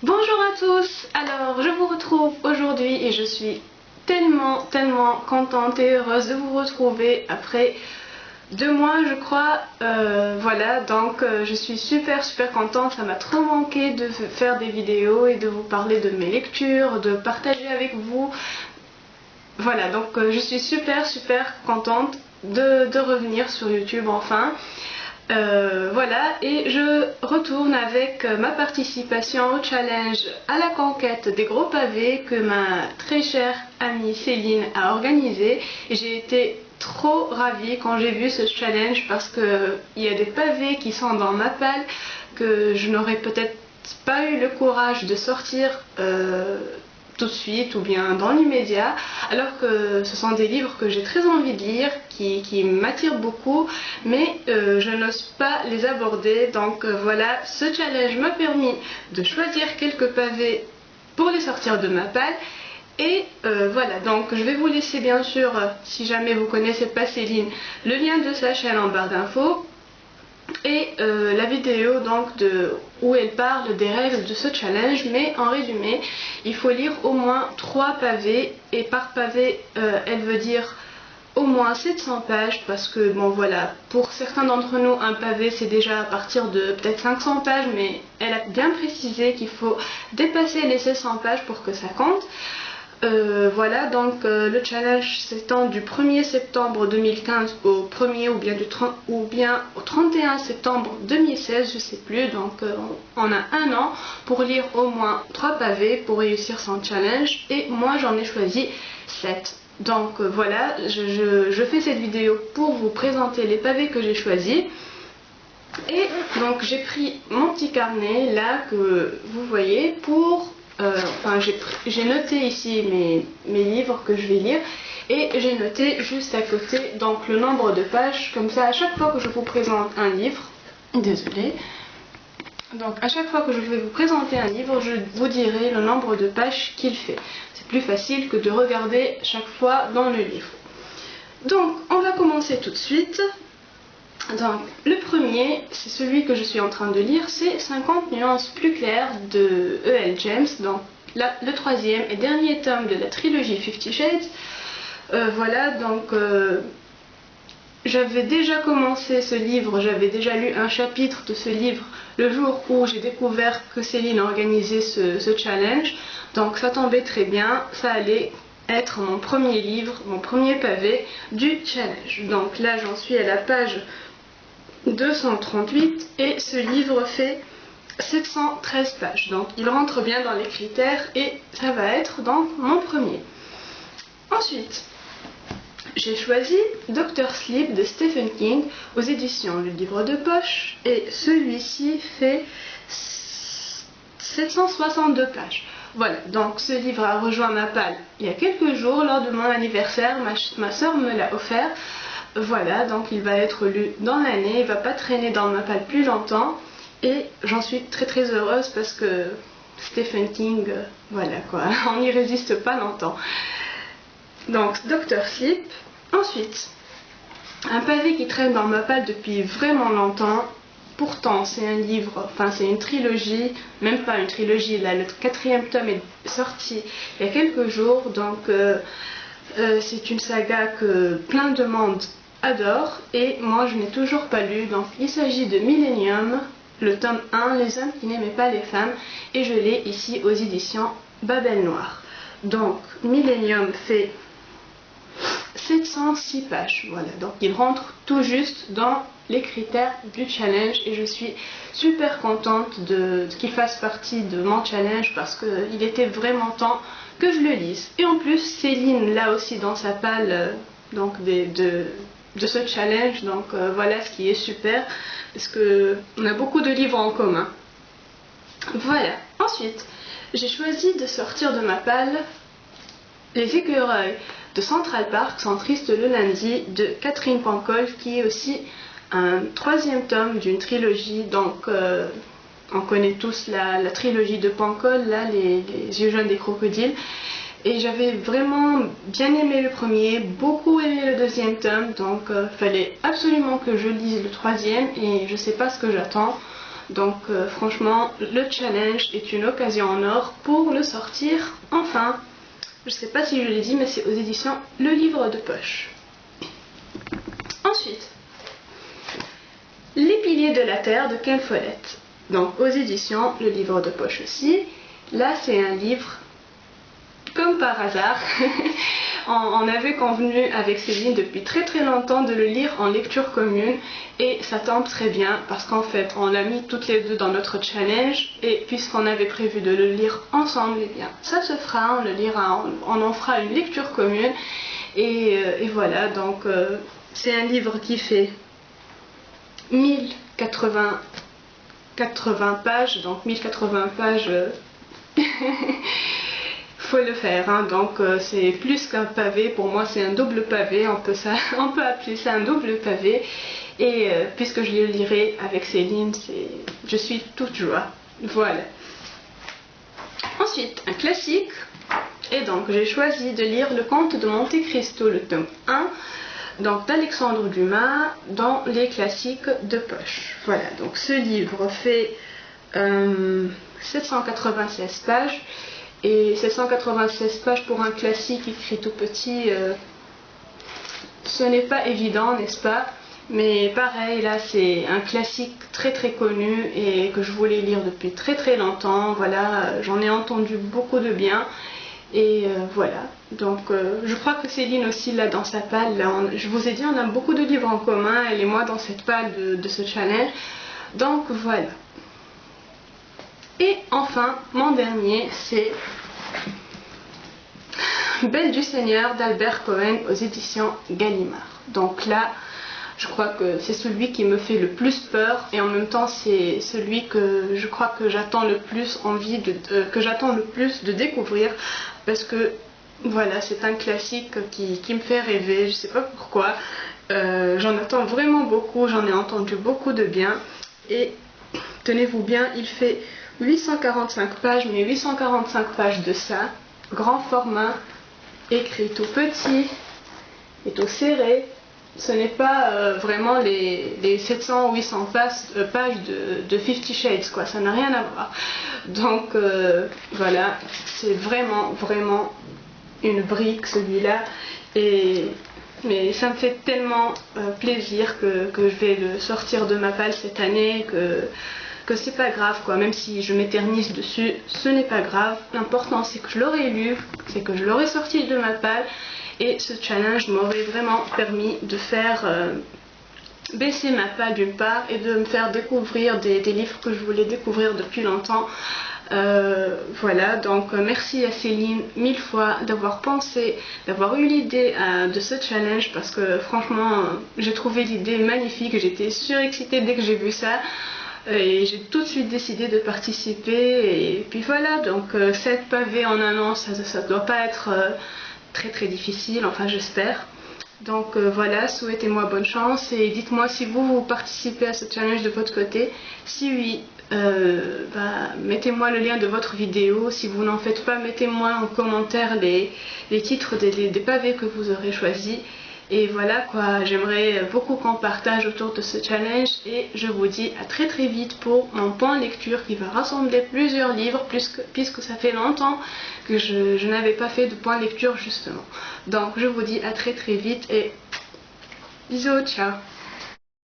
Bonjour à tous, alors je vous retrouve aujourd'hui et je suis tellement contente et heureuse de vous retrouver après 2 mois je crois. Voilà, donc je suis super contente, ça m'a trop manqué de faire des vidéos et de vous parler de mes lectures, de partager avec vous. Voilà, donc je suis super contente de revenir sur YouTube enfin. Voilà, et je retourne avec ma participation au challenge à la conquête des gros pavés que ma très chère amie Céline a organisé. Et j'ai été trop ravie quand j'ai vu ce challenge parce que il y a des pavés qui sont dans ma palle que je n'aurais peut-être pas eu le courage de sortir tout de suite ou bien dans l'immédiat, alors que ce sont des livres que j'ai très envie de lire, qui m'attirent beaucoup, mais je n'ose pas les aborder. Donc voilà, ce challenge m'a permis de choisir quelques pavés pour les sortir de ma palle. Et voilà, donc je vais vous laisser bien sûr, si jamais vous connaissez pas Céline, le lien de sa chaîne en barre d'infos. Et la vidéo donc où elle parle des règles de ce challenge, mais en résumé il faut lire au moins 3 pavés, et par pavé elle veut dire au moins 700 pages, parce que bon voilà, pour certains d'entre nous un pavé c'est déjà à partir de peut-être 500 pages, mais elle a bien précisé qu'il faut dépasser les 700 pages pour que ça compte. Voilà, donc le challenge s'étend du 1er septembre 2015 au 1er ou bien au 31 septembre 2016, je sais plus. Donc on a un an pour lire au moins 3 pavés pour réussir son challenge, et moi j'en ai choisi 7. Donc voilà, je fais cette vidéo pour vous présenter les pavés que j'ai choisis. Et donc j'ai pris mon petit carnet là que vous voyez pour... enfin j'ai noté ici mes livres que je vais lire, et j'ai noté juste à côté donc le nombre de pages, comme ça à chaque fois que je vous présente un livre, désolée, donc à chaque fois que je vais vous présenter un livre, je vous dirai le nombre de pages qu'il fait. C'est plus facile que de regarder chaque fois dans le livre. Donc on va commencer tout de suite. Donc le premier, c'est celui que je suis en train de lire, c'est 50 nuances plus claires de E.L. James, donc le troisième et dernier tome de la trilogie 50 Shades. Voilà, donc j'avais déjà commencé ce livre, j'avais déjà lu un chapitre de ce livre le jour où j'ai découvert que Céline organisait ce challenge, donc ça tombait très bien, ça allait être mon premier livre, mon premier pavé du challenge. Donc là j'en suis à la page 238 et ce livre fait 713 pages, donc il rentre bien dans les critères et ça va être donc mon premier. Ensuite j'ai choisi Dr. Sleep de Stephen King aux éditions Le Livre de Poche, et celui-ci fait 762 pages. Voilà, donc ce livre a rejoint ma palle il y a quelques jours lors de mon anniversaire, ma soeur me l'a offert. Voilà, donc il va être lu dans l'année, il va pas traîner dans ma palle plus longtemps, et j'en suis très heureuse parce que Stephen King, voilà quoi, on n'y résiste pas longtemps. Donc Dr. Sleep. Ensuite, un pavé qui traîne dans ma palle depuis vraiment longtemps, pourtant c'est un livre, enfin c'est une trilogie, même pas une trilogie, là le 4e tome est sorti il y a quelques jours, donc c'est une saga que plein de monde adore et moi je n'ai toujours pas lu. Donc il s'agit de Millennium, le tome 1, Les hommes qui n'aimaient pas les femmes, et je l'ai ici aux éditions Babel Noir. Donc Millennium fait 706 pages, voilà, donc il rentre tout juste dans les critères du challenge et je suis super contente qu'il fasse partie de mon challenge parce qu'il était vraiment temps que je le lise. Et en plus Céline l'a aussi dans sa palle donc de ce challenge, donc voilà ce qui est super parce qu'on a beaucoup de livres en commun. Voilà, ensuite j'ai choisi de sortir de ma palle Les écureuils de Central Park sont tristes le lundi de Catherine Pancol, qui est aussi un 3e tome d'une trilogie. Donc on connaît tous la trilogie de Pancol, là, les yeux jaunes des crocodiles, et j'avais vraiment bien aimé le premier, beaucoup aimé le 2e tome, donc fallait absolument que je lise le 3e et je sais pas ce que j'attends. Donc franchement, le challenge est une occasion en or pour le sortir enfin. Je sais pas si je l'ai dit, mais c'est aux éditions Le Livre de Poche. Ensuite, Les Piliers de la Terre de Ken Follett. Donc aux éditions Le Livre de Poche aussi. Là c'est un livre, comme par hasard, on avait convenu avec Céline depuis très très longtemps de le lire en lecture commune et ça tombe très bien parce qu'en fait on l'a mis toutes les deux dans notre challenge et puisqu'on avait prévu de le lire ensemble, eh bien ça se fera, on le lira, on en fera une lecture commune et voilà, donc c'est un livre qui fait 1080 pages, donc 1080 pages, faut le faire, hein. Donc c'est plus qu'un pavé, pour moi c'est un double pavé, on peut appeler ça un double pavé, et puisque je le lirai avec Céline, je suis toute joie, voilà. Ensuite, un classique, et donc j'ai choisi de lire Le Comte de Monte Cristo, le tome 1, donc d'Alexandre Dumas, dans les classiques de poche. Voilà, donc ce livre fait 796 pages, et 796 pages pour un classique écrit tout petit, ce n'est pas évident, n'est-ce pas? Mais pareil, là c'est un classique très très connu et que je voulais lire depuis très très longtemps. Voilà, j'en ai entendu beaucoup de bien. Et voilà, donc je crois que Céline aussi là dans sa palle, là, je vous ai dit on a beaucoup de livres en commun, elle et moi dans cette palle de ce challenge, donc voilà. Et enfin, mon dernier, c'est Belle du Seigneur d'Albert Cohen aux éditions Gallimard. Donc là, je crois que c'est celui qui me fait le plus peur et en même temps c'est celui que je crois que j'attends le plus de découvrir parce que voilà, c'est un classique qui me fait rêver, je sais pas pourquoi. J'en attends vraiment beaucoup, j'en ai entendu beaucoup de bien et tenez-vous bien, il fait 845 pages, mais 845 pages de ça, grand format, écrit tout petit et tout serré. Ce n'est pas vraiment les 700 ou 800 pages de 50 Shades, quoi, ça n'a rien à voir. Donc voilà, c'est vraiment vraiment une brique celui-là, mais ça me fait tellement plaisir que je vais le sortir de ma palle cette année, que c'est pas grave, quoi, même si je m'éternise dessus, ce n'est pas grave. L'important c'est que je l'aurai lu, c'est que je l'aurai sorti de ma palle. Et ce challenge m'aurait vraiment permis de faire baisser ma palle d'une part et de me faire découvrir des livres que je voulais découvrir depuis longtemps. Voilà, donc merci à Céline 1000 fois d'avoir pensé, d'avoir eu l'idée de ce challenge parce que franchement j'ai trouvé l'idée magnifique, j'étais surexcitée dès que j'ai vu ça. Et j'ai tout de suite décidé de participer et puis voilà, donc 7 pavés en un an, ça ne doit pas être très très difficile, enfin j'espère. Donc voilà, souhaitez-moi bonne chance et dites-moi si vous participez à ce challenge de votre côté. Si oui, mettez-moi le lien de votre vidéo. Si vous n'en faites pas, mettez-moi en commentaire les titres des pavés que vous aurez choisis. Et voilà quoi, j'aimerais beaucoup qu'on partage autour de ce challenge et je vous dis à très très vite pour mon point lecture qui va rassembler plusieurs livres puisque ça fait longtemps que je n'avais pas fait de point lecture justement. Donc je vous dis à très très vite et bisous, ciao.